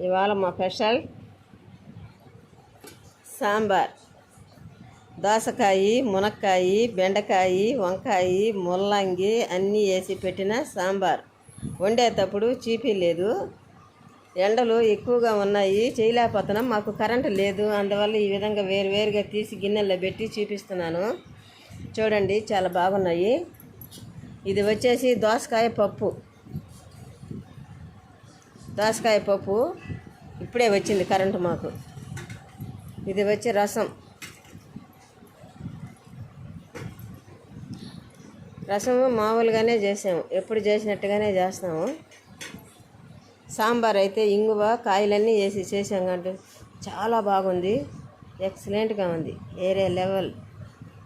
ఇవాళ మా స్పెషల్ సాంబార్. దోసకాయ, మునక్కాయ, బెండకాయ, వంకాయ, ముల్లంగి అన్నీ వేసి పెట్టిన సాంబార్. వండేటప్పుడు చీపీ లేదు, ఎండలు ఎక్కువగా ఉన్నాయి, చేయలేకపోతున్నాం. మాకు కరెంటు లేదు, అందువల్ల ఈ విధంగా వేరువేరుగా తీసి గిన్నెల్లో పెట్టి చూపిస్తున్నాను. చూడండి, చాలా బాగున్నాయి. ఇది వచ్చేసి దోసకాయ పప్పు. దోసకాయ పప్పు ఇప్పుడే వచ్చింది కరెంటు మాకు. ఇది వచ్చి రసం. రసము మామూలుగానే చేసాము, ఎప్పుడు చేసినట్టుగానే చేస్తాము. సాంబార్ అయితే ఇంగువ కాయలన్నీ వేసి చేసాం కాబట్టి చాలా బాగుంది, ఎక్సలెంట్గా ఉంది. వేరే లెవెల్.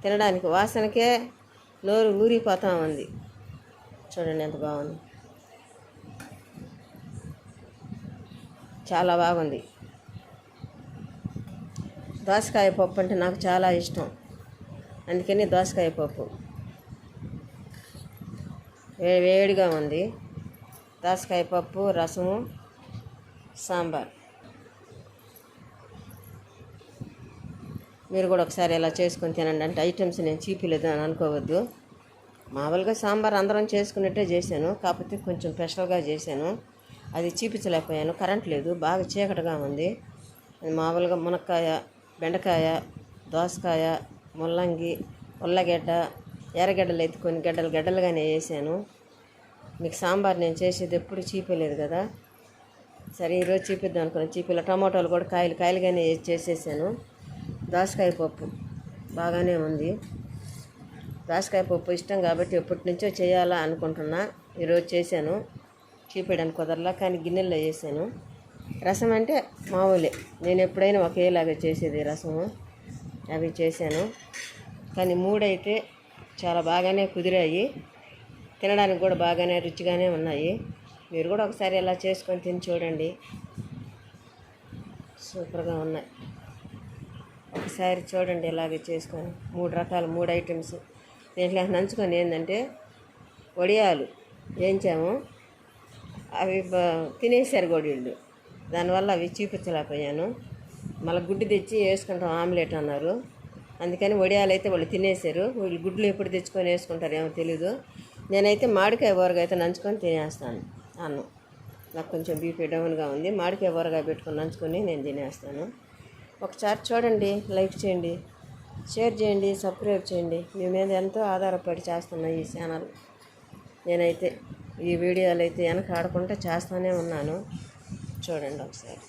తినడానికి వాసనకే నోరు ఊరిపోతూ ఉంది. చూడండి ఎంత బాగుంది, చాలా బాగుంది. దోసకాయ పప్పు అంటే నాకు చాలా ఇష్టం, అందుకని దోసకాయ పప్పు వేడిగా ఉంది. దోసకాయ పప్పు, రసము, సాంబార్. మీరు కూడా ఒకసారి ఇలా చేసుకొని తినండి. అంటే ఐటమ్స్ నేను చీపలేదు అని అనుకోవద్దు. మామూలుగా సాంబార్ అందరం చేసుకున్నట్టే చేశాను, కాకపోతే కొంచెం స్పెషల్గా చేశాను. అది చూపించలేకపోయాను, కరెంట్ లేదు, బాగా చీకటిగా ఉంది. మామూలుగా మునక్కాయ, బెండకాయ, దోసకాయ, ముల్లంగి, ఉల్లగడ్డ, ఎర్రగడ్డలు ఎత్తుకొని గడ్డలుగానే వేసాను. మీకు సాంబార్ నేను చేసేది ఎప్పుడు చీపలేదు కదా, సరే ఈరోజు చీపిద్దాం అనుకున్నాను. చీపిలో టమాటోలు కూడా కాయలుగానే చేసేసాను. దోసకాయ పప్పు బాగానే ఉంది. దోసకాయ పప్పు ఇష్టం కాబట్టి ఎప్పటి నుంచో చేయాలా అనుకుంటున్నా. ఈరోజు చేశాను, చీపేయడానికి కుదరలా, కానీ గిన్నెల్లో వేసాను. రసం అంటే మామూలే, నేను ఎప్పుడైనా ఒకేలాగా చేసేది రసము. అవి చేశాను, కానీ మూడైతే చాలా బాగానే కుదిరాయి. తినడానికి కూడా బాగానే రుచిగానే ఉన్నాయి. మీరు కూడా ఒకసారి ఇలా చేసుకొని తిని చూడండి, సూపర్గా ఉన్నాయి. ఒకసారి చూడండి ఇలాగే చేసుకొని. 3 రకాలు, 3 ఐటమ్స్. దీంట్లో నంచుకొని ఏంటంటే వడియాలు వేయించాము, అవి తినేసారు గోడీళ్ళు, దానివల్ల అవి చూపించలేకపోయాను. మళ్ళీ గుడ్డు తెచ్చి వేసుకుంటాం ఆమ్లెట్ అన్నారు, అందుకని వడియాలు అయితే వాళ్ళు తినేసారు. వీళ్ళు గుడ్లు ఎప్పుడు తెచ్చుకొని వేసుకుంటారు ఏమో తెలీదు. నేనైతే మామిడికాయ ఊరగాయ అయితే నంచుకొని తినేస్తాను అన్నం. నాకు కొంచెం బీపీ డౌన్గా ఉంది, మామిడికాయ ఊరగాయ పెట్టుకొని నంచుకొని నేను తినేస్తాను. ఒకసారి చూడండి, లైక్ చేయండి, షేర్ చేయండి, సబ్స్క్రైబ్ చేయండి. మీ మీద ఎంతో ఆధారపడి చేస్తున్నా ఈ ఛానల్. నేనైతే ఈ వీడియోలు అయితే వెనక ఆడకుండా చేస్తూనే ఉన్నాను. చూడండి ఒకసారి.